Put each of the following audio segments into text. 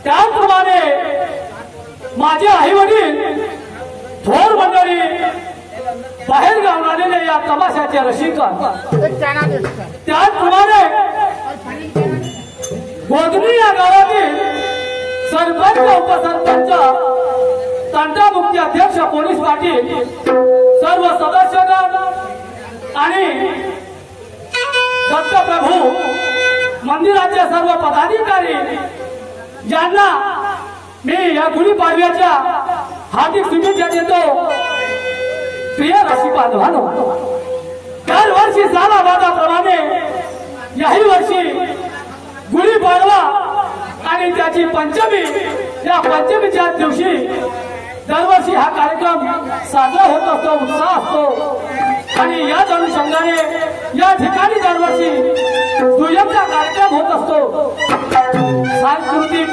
त्याचप्रमाणे माझे आई वडील थोर मंडळी बाहेर गावून आलेले या तमाशाचे रसिक, त्याचप्रमाणे गोधनी या गावातील सरपंच, उपसरपंच, तंटामुक्ती अध्यक्ष, पोलीस पाटील, सर्व सदस्यगण आणि दत्तप्रभू मंदिराचे सर्व पदाधिकारी ज्यांना मी या गुढीपाडव्याच्या हार्दिक शुभेच्छा देतो। प्रिय रसिक बांधवांनो, दरवर्षी सालाबादाप्रमाणे याही वर्षी गुढीपाडवा आणि त्याची पंचमी, या पंचमीच्या दिवशी दरवर्षी हा कार्यक्रम साजरा होत असतो, उत्साह असतो आणि याच अनुषंगाने या ठिकाणी दरवर्षी दुय्यमचा कार्यक्रम होत असतो सांस्कृतिक,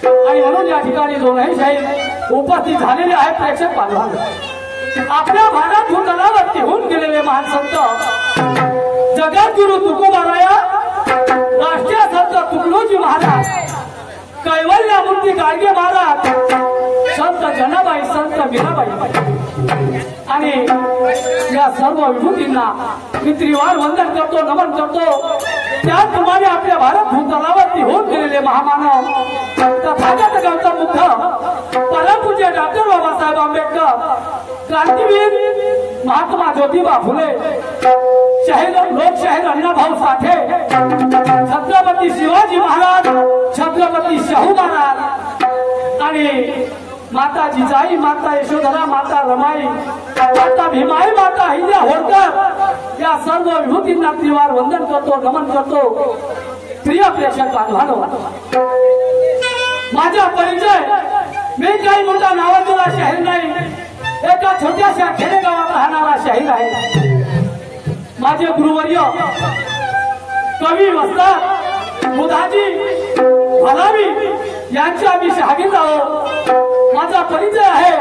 आणि म्हणून या ठिकाणी दोनही शाहीर उपस्थित झालेले आहेत। प्रेक्षक बांधवांनो, आपल्या भारत भूतलावरती होऊन गेलेले महान संत जगद्गुरु तुकोबाराया, राष्ट्रीय संत तुकडोजी महाराज, कैवल्यामूर्ती गाडगे महाराज, संत जनाबाई, संत मीराबाई आणि या सर्व विभूतींना मी त्रिवार वंदन करतो, नमन करतो। त्याचप्रमाणे आपल्या भारत भूतलावरती होऊन गेलेले महामानव तथागत गौतम बुद्ध, परमपूज्य डॉक्टर बाबासाहेब आंबेडकर, क्रांतीवीर महात्मा ज्योतिबा फुले, लोकशाहीर अण्णाभाऊ साठे, छत्रपती शिवाजी महाराज, छत्रपती शाहू महाराज आणि माता जिजाई, माता यशोधरा, माता रमाई, माता भीमाई, माता अहिल्या होळकर या सर्व विभूतींना त्रिवार वंदन करतो, नमन करतो। प्रिय प्रेक्षक बांधवांनो, माझा परिचय मी काही मोठा नावाजलेला शाहीर नाही, एका छोट्याशा खेडेगावात राहणारा शाहीर आहे। माझे गुरुवर्य कवी वस्ताद मुदाजी भलावी यांचे आम्ही शाहीर आहोत। माझा परिचय आहे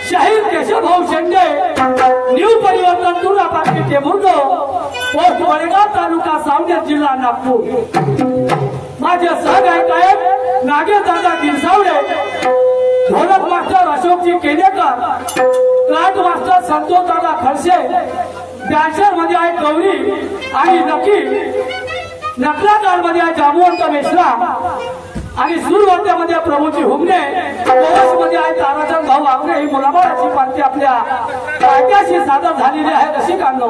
शाहीर केशवभाऊ शेंडे, न्यू परिवर्तन तुरा पार्टी टेमुर्गो, पोस्ट वडगाव, तालुका सावनेर, जिल्हा नागपूर। माझे सहगायक आहेत नागेशदादा गिरसावडे, ढोलक मास्टर अशोकजी केनेकर, क्लार्क मास्टर संतोषदादा खडसे, डॅन्सर मध्ये आहे गौरी आणि नक्की नकलाकार मध्ये आहे जामुवंत मेश्राम, आणि सुरवात्यामध्ये प्रभूची हुमणे मध्ये आहे ताराचंद भाऊ वागणे ही मुलाबाळाची पालखी आपल्या पायथ्याशी सादर झालेली आहे रसिकांनो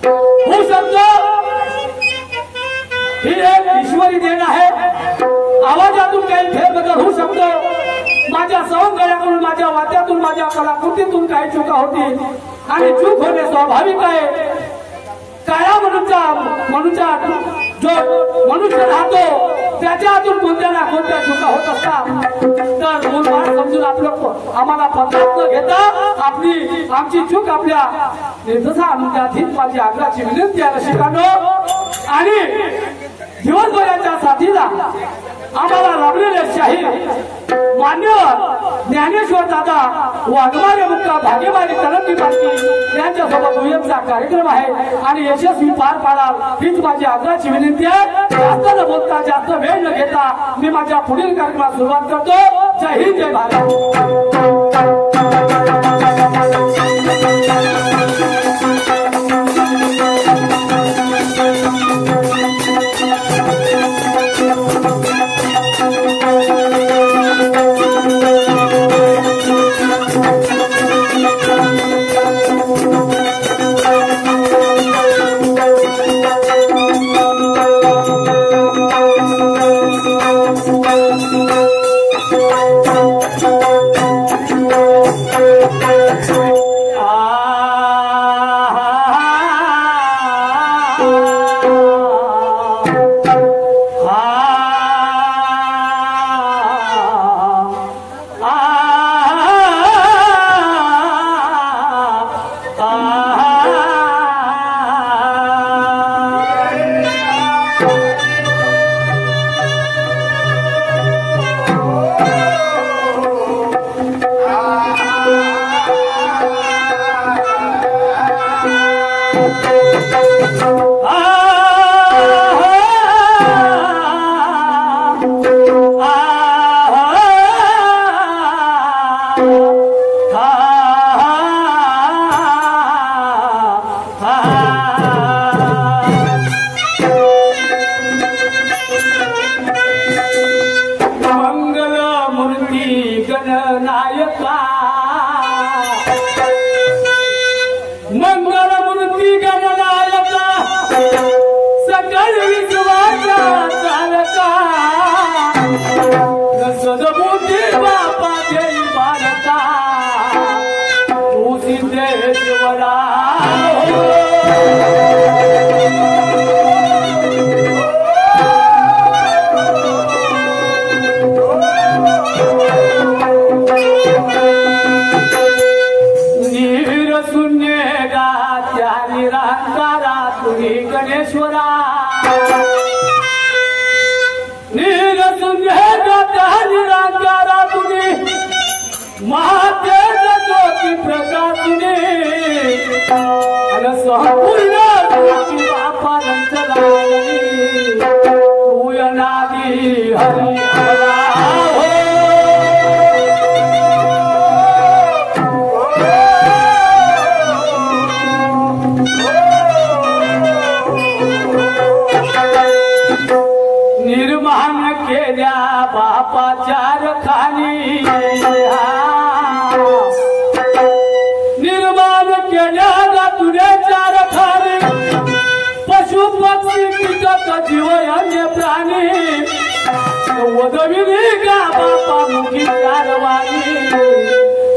होऊ शकतो ही एक ईश्वरी देण आहे आवाजातून काही फेरबदल होऊ शकतो माझ्या सवंगड्याकडून माझ्या वाद्यातून माझ्या कलाकृतीतून काही चुका होती आणि चूक होणे स्वाभाविक आहे काळा मनुष्य जो मनुष्य राहतो त्याच्या हातून कोणत्या ना कोणत्या चुका होत असतात तर मूलमान समजून आपलं आम्हाला पद्धत न घेता आमची चूक आपल्या निर्दोष अनुज्ञात हीच माझी आग्रहाची विनंती आहे रसिकांनो आणि दिवसभराच्या साथीला आम्हाला लाभलेले शाहीर मान्यवर ज्ञानेश्वर दादा वाघमारे मुक्का भागेवाडी तलंगी पालखी यांच्यासोबत दुय्यमचा कार्यक्रम आहे आणि यशस्वी पार पाडाल हीच माझी आग्रहाची विनंती आहे जास्त न बोलता जास्त वेळ न घेता मी माझ्या पुढील कार्यक्रमात सुरुवात करतो जय हिंद जय भारत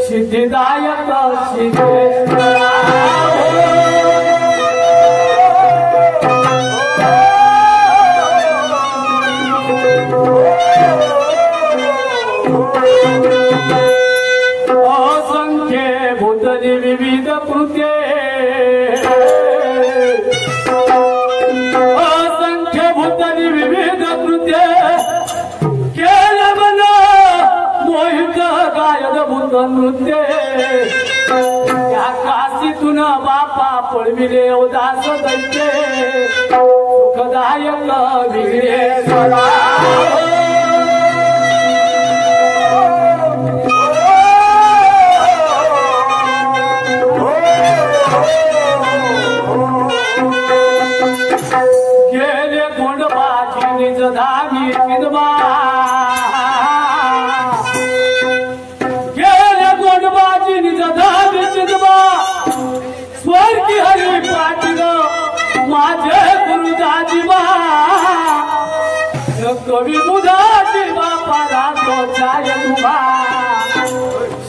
सिद्धिदायक सिद्धेश्वरा असंख्य भूतली विविध कृत्ये असंख्य भूतली विविध कृत्ये केलं मन मोहित गायद भूत नृत्य या काशीतून बापा पळविले उदास दैत्य सुखदायक विघ्नेश्वरा गेले गोंडबाजी निज धामी चिंदबा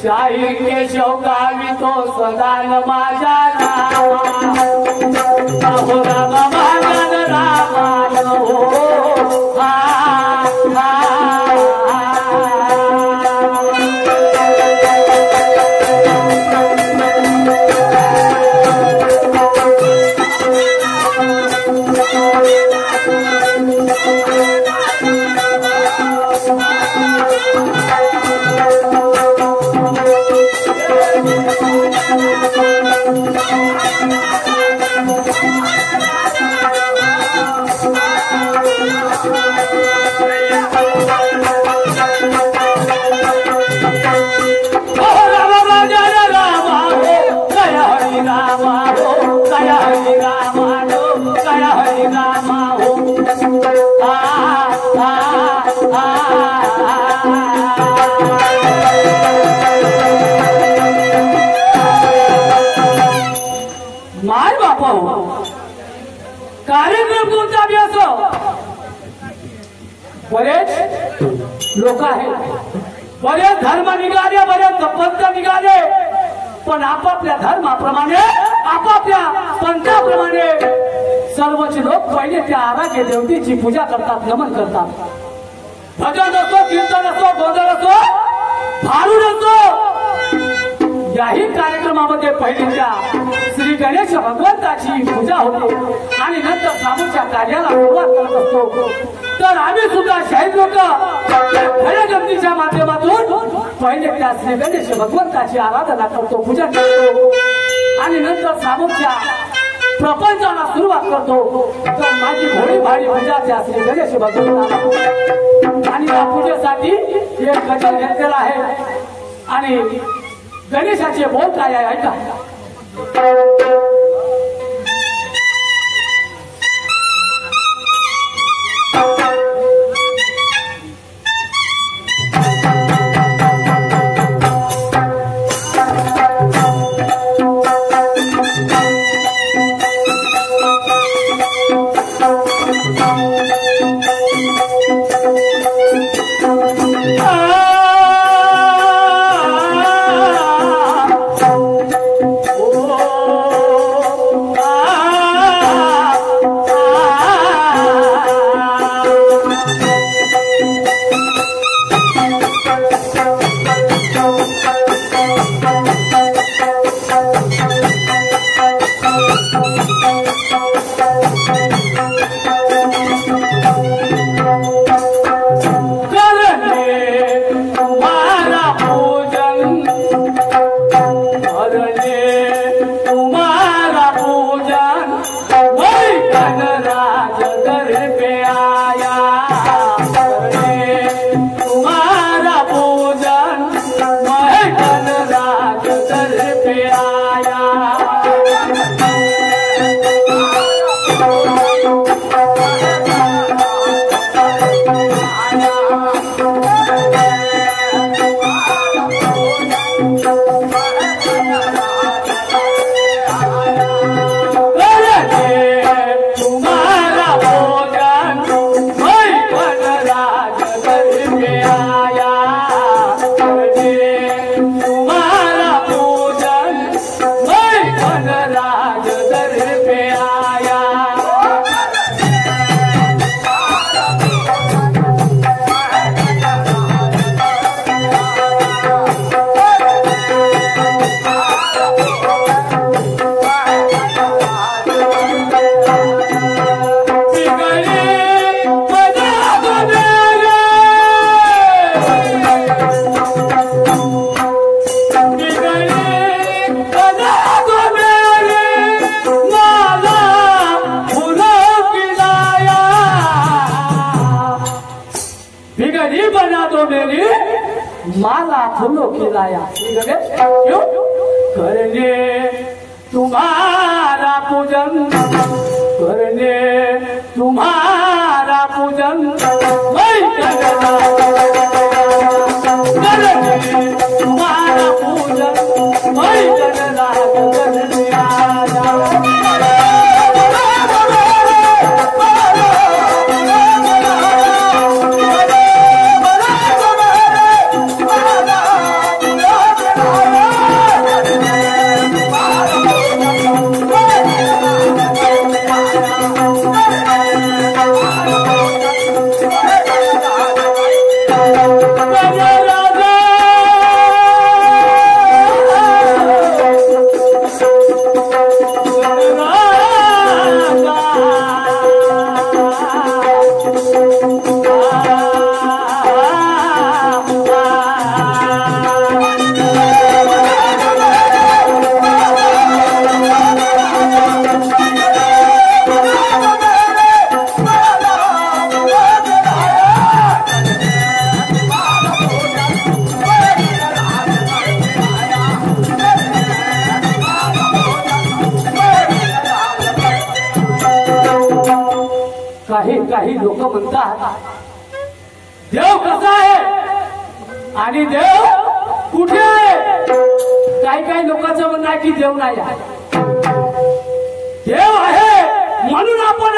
शाही केशव गावी तो सदा माझ्या रामा माझ्या रामा माय बापा कार्यक्रम कोणता बी असो बरेच लोक आहेत बरेच धर्म निघाले बरेच पंथ निघाले पण आपापल्या धर्माप्रमाणे आपापल्या पंथाप्रमाणे सर्वच लोक पहिले त्या आराध्य देवतेची पूजा करतात नमन करतात भजन असो कीर्तन असो गोंधळ असो भारूड असो याही कार्यक्रमामध्ये पहिले त्या श्री गणेश भगवंताची पूजा होते आणि नंतर सामूच्या कार्याला सुरुवात करत असतो तर आम्ही सुद्धा शाहीर लोक खऱ्या गमतीच्या माध्यमातून पहिले त्या श्री गणेश भगवंताची आराधना करतो पूजा करतो आणि नंतर सामूच्या प्रपंचाला सुरुवात करतो तर माझी भोळी भारी पूजा त्या श्री गणेश भगवंताला आणि या पूजेसाठी एक गजल घेतलेला आहे आणि गणेशाचे बोल काय आहे ऐका माला फूलों की लाया क्यों करने तुम्हारा पूजन करने तुम्हारा पूजन मैं करने तुम्हारा पूजन मैं करना काही लोक म्हणतात देव कसा आहे आणि देव कुठे आहे. काही लोकांचं म्हणणं आहे की देव नाही आहे. देव आहे म्हणून आपण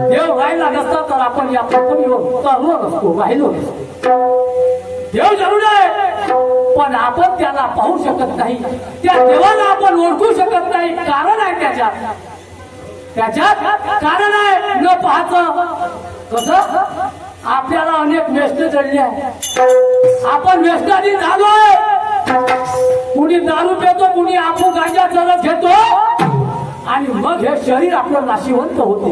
देव राहिला नसता तर आपण या पृथ्वीवर तरलो नसतो, राहिलो नसतो. देव जरूर आहे पण आपण त्याला पाहू शकत नाही. त्या देवाला आपण ओळखू शकत नाही. कारण आहे त्याच्यात कारण आहे न पाहतं. कसं आपल्याला अनेक व्यस्त जडले आहे. आपण व्यसनाधीन झालोय. कुणी दारू पितो, कुणी आपू गांजा चलत घेतो आणि मग हे शरीर आपलं नाशिवंत होते.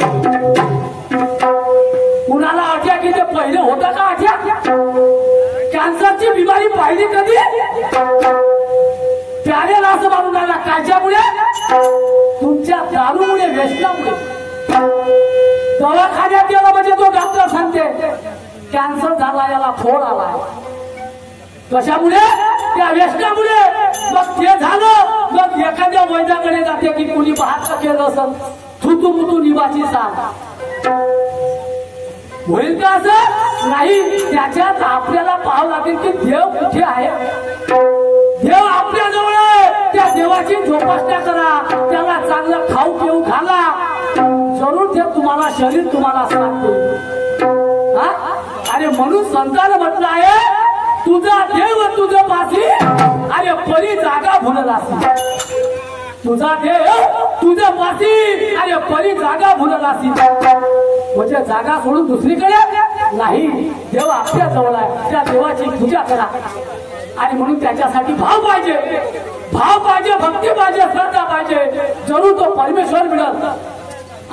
कुणाला अटॅक येते. पहिले होता का अटॅक. कॅन्सरची बिमारी पाहिली कधी. प्यारेला असं मानून राहिला कायच्यामुळे. तुमच्या दारूमुळे, व्यसनामुळे. दवाखान्यात गेला म्हणजे तो डॉक्टर सांगते कॅन्सर झाला, याला फोड आला. कशामुळे. त्या व्यसनामुळे. मग ते झालं मग एखाद्या वैद्याकडे जाते की कुणी बहात्तर केलं असं थुतू मुतू निवाची साथ होईल का. असं नाही. त्याच्यात आपल्याला पाहावं लागेल की देव कुठे आहे. देव आपल्या जवळ आहे. त्या देवाची जोपासना करा. त्याला चांगलं खाऊ पिऊ घाला. जरूर ते तुम्हाला शरीर तुम्हाला सांगतो. अरे म्हणून संतांनी म्हटलं आहे तुझा देव तुझं पासी अरे परी जागा भुललासी. तुझा देव तुझं पासी अरे परी जागा भुललासी. म्हणजे जागा सोडून दुसरीकडे नाही. देव आपल्या जवळ आहे. त्या देवाची पूजा करा. आणि म्हणून त्याच्यासाठी भाव पाहिजे. भाव पाहिजे, भक्ती पाहिजे, श्रद्धा पाहिजे. जरूर तो परमेश्वर मिळत.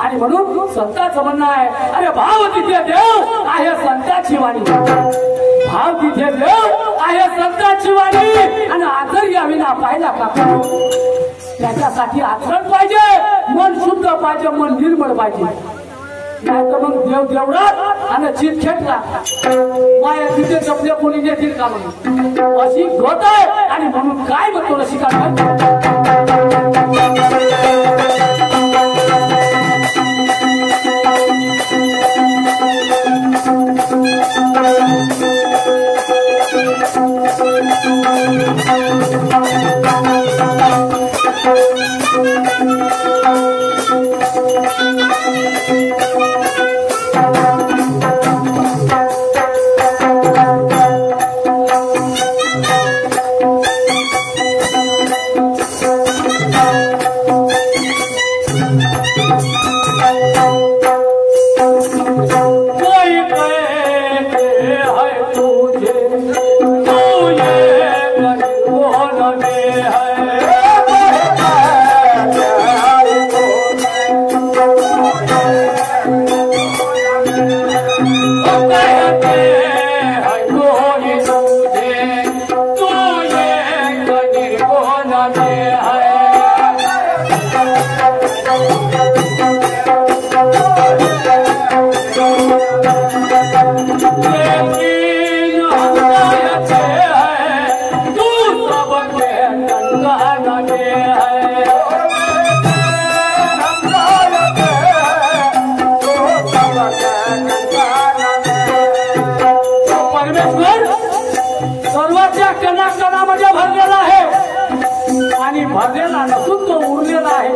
आणि म्हणून संतांचं म्हणणं आहे अरे भाव तिथे देव आहे संतांची वाणी. भाव तिथे देव आहे संतांची वाणी. आणि आदर या विना पाहिला का. त्याच्यासाठी आचरण पाहिजे. मन शुद्ध पाहिजे, मन निर्मळ पाहिजे. नाही तर मग देव देवळात आणि चित खेटला माया तिथे जपले कोणी नेतील का म्हणून अशी गत आहे. आणि म्हणून काय म्हणतो ना शिकायला भरलेला नसून तो उरलेला आहे.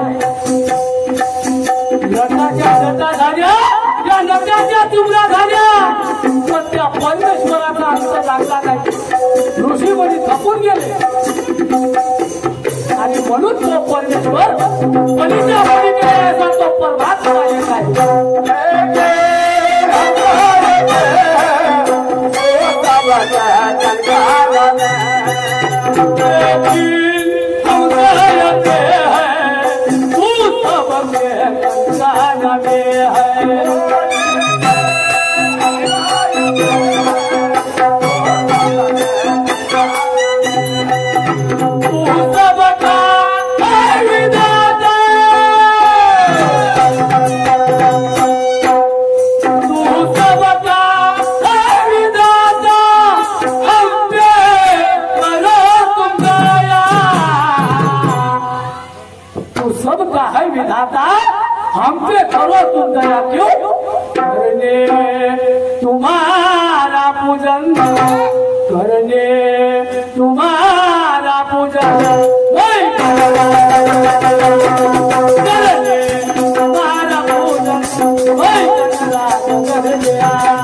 नटाच्या नटा झाल्या, त्या नटाच्या तुमरा झाल्या, पण त्या परमेश्वराचा अंत लागला नाही. ऋषी मुनी थकून गेले आणि म्हणून तो परमेश्वर पलीच्या पलीकडे तो परमात्मा येत आहे. पूजन करने तुम्हारा पूजन करने तुम्हारा पूजन करने आया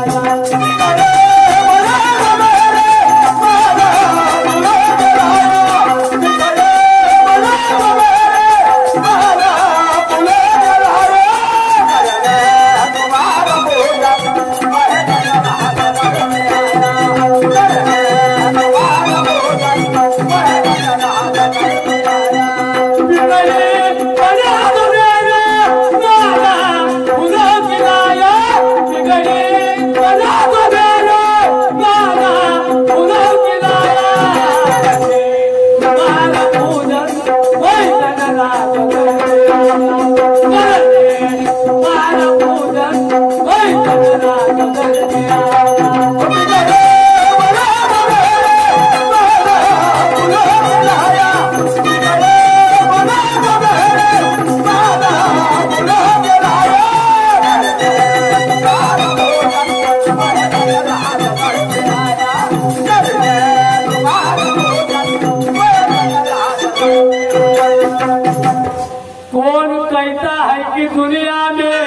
कौन कहता है कि दुनिया में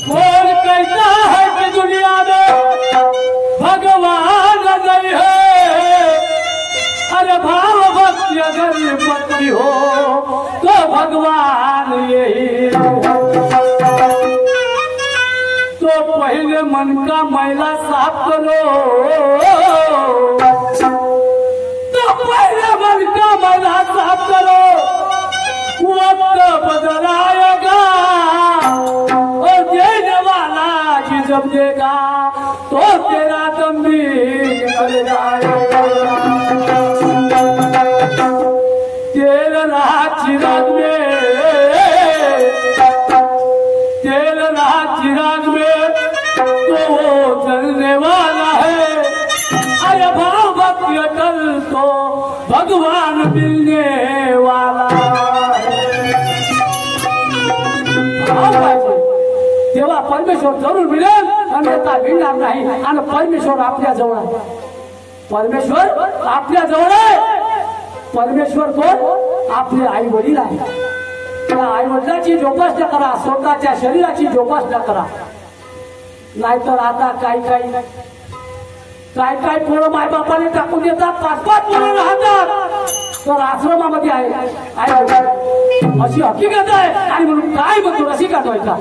कौन कहता है कि दुनिया में भगवान नहीं है। अरे भाव भक्ति अगर पत्नी हो तो भगवान यही तो पहले मन का मैला साफ करो पहले मन का मैला साफ करो वक्त बदलाएगा और देने वाला जी जब देगा तो तेरा दम भी निकल जाएगा। तेल रहा चिराग में तेल रहा चिराग में तो वो जलने वाला है। अरे भाव भक्ति अटल तो भगवान मिलने वाला तेव्हा परमेश्वर जरूर मिळेल अन्यथा मिळणार नाही। आणि परमेश्वर आपल्या जवळ आहे परमेश्वर आपल्या जवळ आहे। परमेश्वर कोण आपले आई वडील आहे। त्या आई वडिलांची जोपासना करा स्वतःच्या शरीराची जोपासना करा नाहीतर आता काय काय पोरं मायबापाने टाकून देतात 5-5 पोरं राहतात तर आश्रमामध्ये आहे अशी हकीकत आहे। आणि म्हणून काय म्हणतो रसिका व्हायचा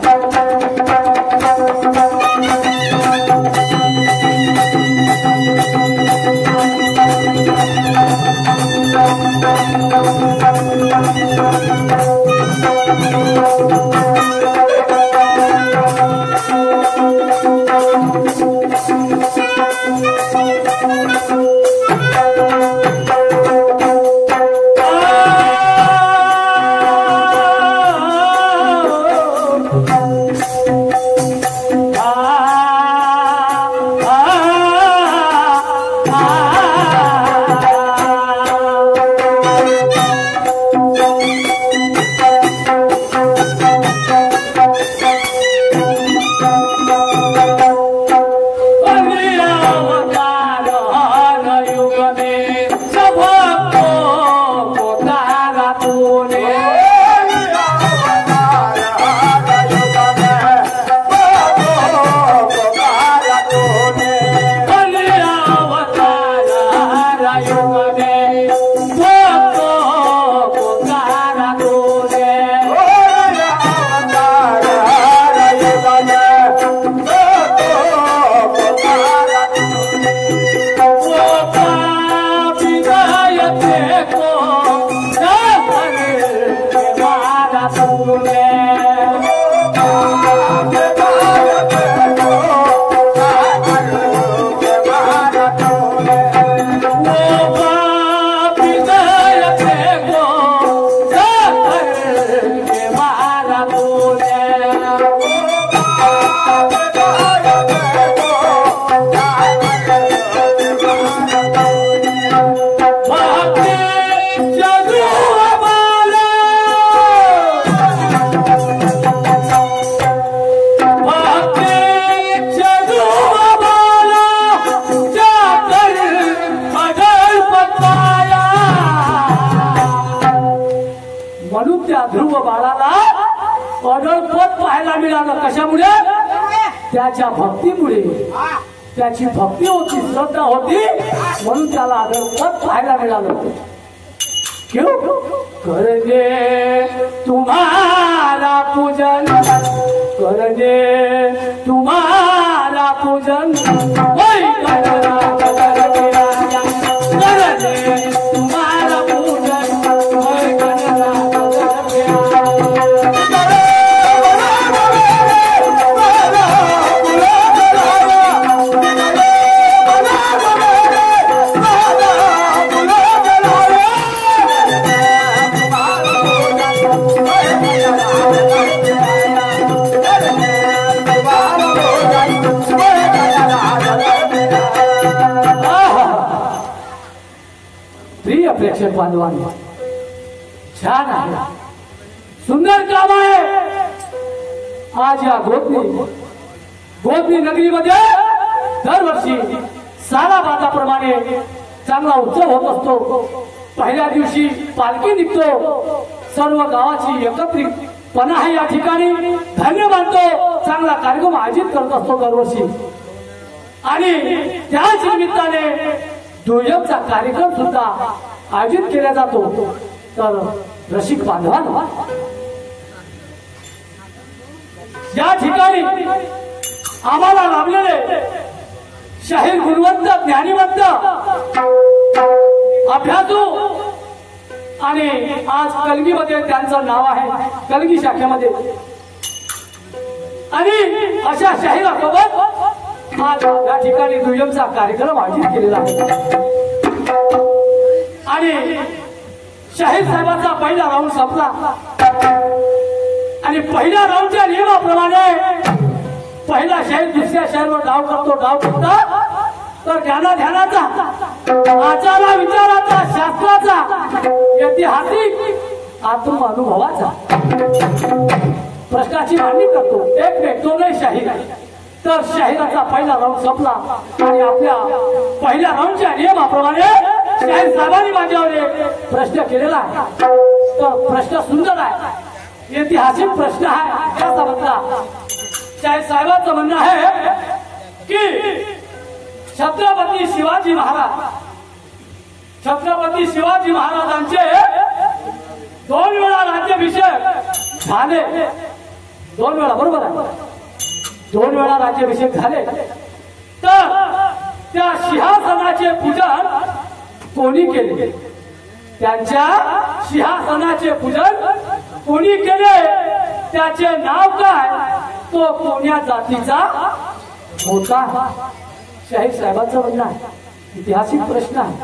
मिळालं कशामुळे? त्याच्या भक्तीमुळे. त्याची भक्ती होती, श्रद्धा होती, म्हणून त्याला अगरपत पाहायला मिळालं. क्यों? करने तुम्हारा पूजन, करने तुम्हारा पूजन, वही करना करने राजा, करने तुम्हारा पूजन, वही करना करने राजा. प्रिय प्रेक्षक बांधवांनो, छान आहे, सुंदर काम आहे. आज या गोधनी नगरीमध्ये दरवर्षी सालाबादाप्रमाणे चांगला उत्सव होत असतो. पहिल्या दिवशी पालखी निघतो, सर्व गावाची एकत्रितपणा आहे या ठिकाणी, धन्य मानतो, चांगला कार्यक्रम आयोजित करत असतो दरवर्षी. आणि त्याच निमित्ताने दुय्यमचा कार्यक्रम सुद्धा आयोजित केला जातो. तर रसिक बांधवांनो, या ठिकाणी आम्हाला लाभलेले शाहीर गुणवंत, ज्ञानीवंत, अभ्यासू आणि आज कलगीमध्ये त्यांचं नाव आहे, कलगी शाखेमध्ये. आणि अशा शाहिरासोबत आज या ठिकाणी दुय्यमचा कार्यक्रम आयोजित केलेला आहे. आणि शाहीर साहेबांचा पहिला राऊंड संपला आणि पहिल्या राऊंडच्या नियमाप्रमाणे पहिला शाहीर दुसऱ्या शाहीरवर डाव करतो. तर ध्यानाचा, आचारा विचाराचा, शास्त्राचा, ऐतिहासिक आत्मअनुभवाचा प्रश्नाची मांडणी करतो. एक तो नाही शाहीर. तर शाहिराचा पहिला राऊंड संपला आणि आपल्या पहिल्या राऊंडच्या नियमाप्रमाणे शाहीर साहेबांनी माझ्यावर एक प्रश्न केलेला आहे. तर प्रश्न सुंदर आहे, ऐतिहासिक प्रश्न आहे. त्याचा म्हणला शाहीर साहेबांचं म्हणणं आहे की छत्रपती शिवाजी महाराजांचे 2 वेळा राज्याभिषेक झाले. 2 वेळा, बरोबर आहे, 2 वेळा राज्याभिषेक झाले. तर त्या सिंहासनाचे पूजन कोणी केले? त्यांच्या सिंहासनाचे पूजन कोणी केले? त्याचे नाव काय? तो कोण्या जातीचा होता? शाहीर साहेबांचं म्हणणं आहे, ऐतिहासिक प्रश्न आहे.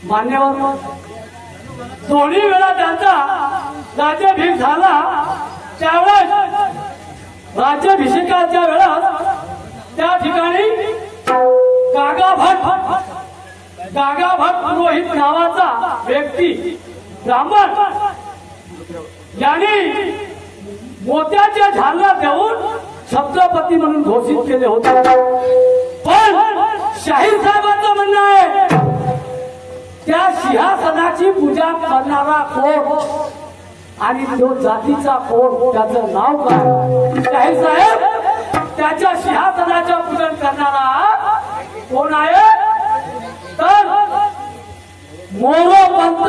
मान्यवर, दोन्ही वेळा त्यांचा राज्याभिषेक झाला. त्यावेळेस राज्याभिषेकाच्या वेळेस त्या ठिकाणी गागाभट पुरोहित नावाचा व्यक्ती, ब्राह्मण, यांनी मोत्याचे झालर देऊन छत्रपती म्हणून घोषित केले होते. पण शाहीर साहेबांचं म्हणणं आहे त्या सिंहासनाची पूजा करणारा कोण आणि तो जातीचा कोण, त्याचं नाव काय? शाहीर साहेब, त्याच्या सिंहासनाचं पूजन करणारा कोण आहे? तर मोरोपंत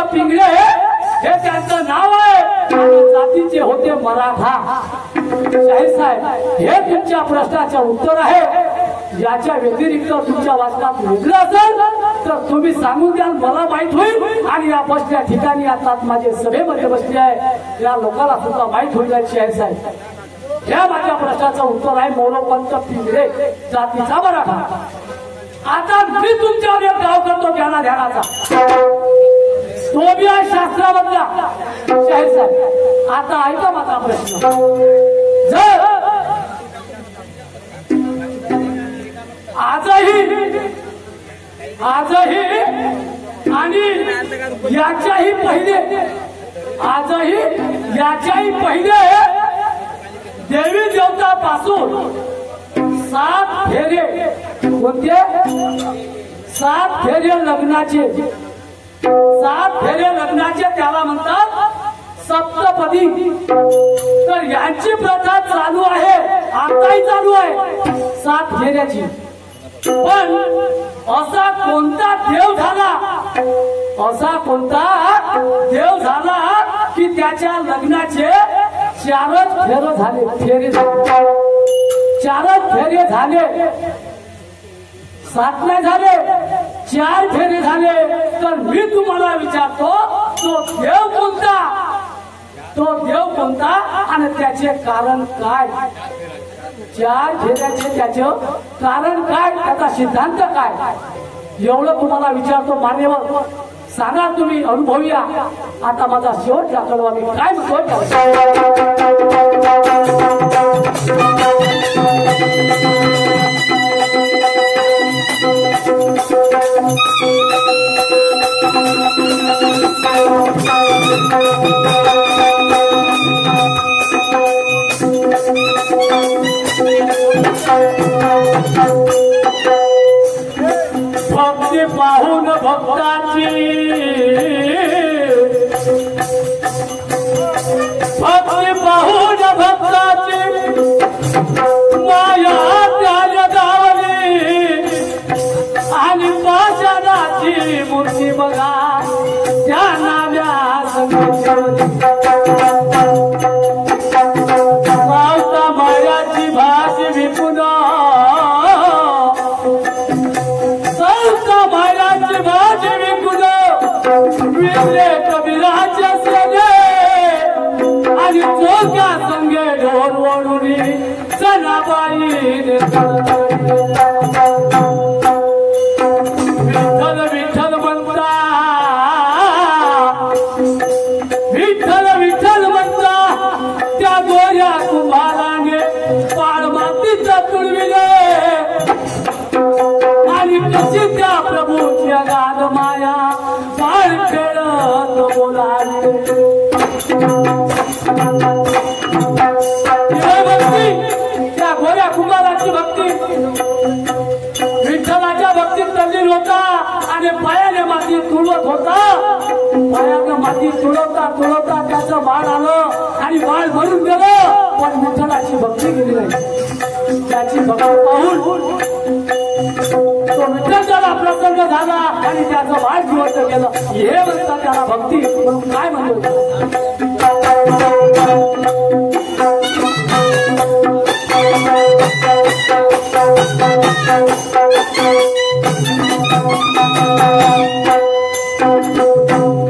पिंगळे हे त्यांचं नाव आहे आणि जातीचे होते मराठा. शाहीर साहेब, हे तुमच्या प्रश्नाचं उत्तर आहे. याच्या व्यतिरिक्त तुमच्या वाचनात वेगळं असेल तर तुम्ही सांगून द्याल, मला माहित होईल. आणि या बसल्या ठिकाणी आता माझे सभेमध्ये बसले आहे, या लोकांना सुद्धा माहित होईल. शाहीर साहेब, ह्या माझ्या प्रश्नाचं उत्तर आहे मोरोपंत पिंगळे, जातीचा मराठा. आता मी तुमच्यावर एक गाव करतो ध्यानाचा, तो बी आहे शास्त्रामधला. शाहीर साहेब, आता ऐका माझा प्रश्न. जर आजही आणि याच्याही पहिले देवी देवतापासून 7 फेरे, कोणते 7 फेरे लग्नाचे, 7 फेरे लग्नाचे त्याला म्हणतात सप्तपदी तर यांची प्रथा चालू आहे, आताही चालू आहे 7 फेऱ्याची। पण असा कोणता देव झाला की त्याच्या लग्नाचे 4च फेरे झाले 7 नाही झाले, 4 फेरे झाले। तर मी तुम्हाला विचारतो तो देव कोणता आणि त्याचे कारण काय? 4 फेऱ्याचे त्याचे कारण काय, त्याचा सिद्धांत काय, एवढं तुम्हाला विचारतो मान्यवर। सांगा तुम्ही, अनुभवूया। आता माझा शेवटचा कडवा मी काय भक्ती पाहून भक्ताची माया त्याला गावली आणि पाषाणाची मूर्ती बघा त्या नाव्या पावसा मायाची भाजी विकून विकले कबीराचे सेने आणि चोक्या संगे ढोल ओढुनी जनाबाई विठ्ठल विठ्ठल म्हणता, विठ्ठल म्हणता त्या गोऱ्या कुंभाराने पाळमातीचा तुळविले आणि कशी त्या प्रभूच्या गाद माया बाळ खेळत बोलाले। त्या गोऱ्या कुंभाराची भक्ती विठ्ठलाच्या भक्तीत तल्लीन होता आणि पायाने माती तुळवत होता। पायानं माती तुळवता त्याचं बाळ आलं आणि बाळ भरून गेलं, पण विठ्ठलाची भक्ती केली नाही। त्याची भक्ती पाहून तो विठ्ठलाला प्रसन्न झाला आणि त्याचं बाळ जिवंत केलं। हे म्हणतात त्याला भक्ती, म्हणून काय म्हणतो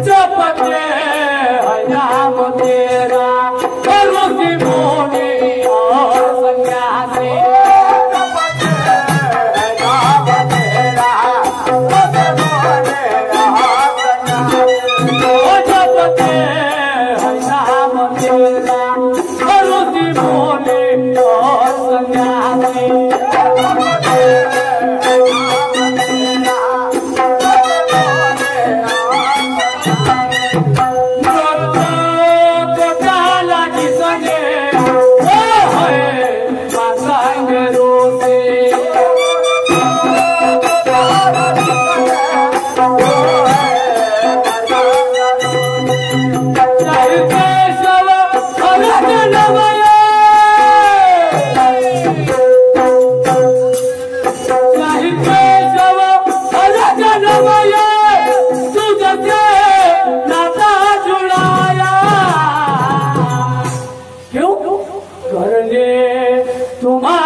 जपते हयाम तेरा करुणी मोने और संन्यासी तुम्हारा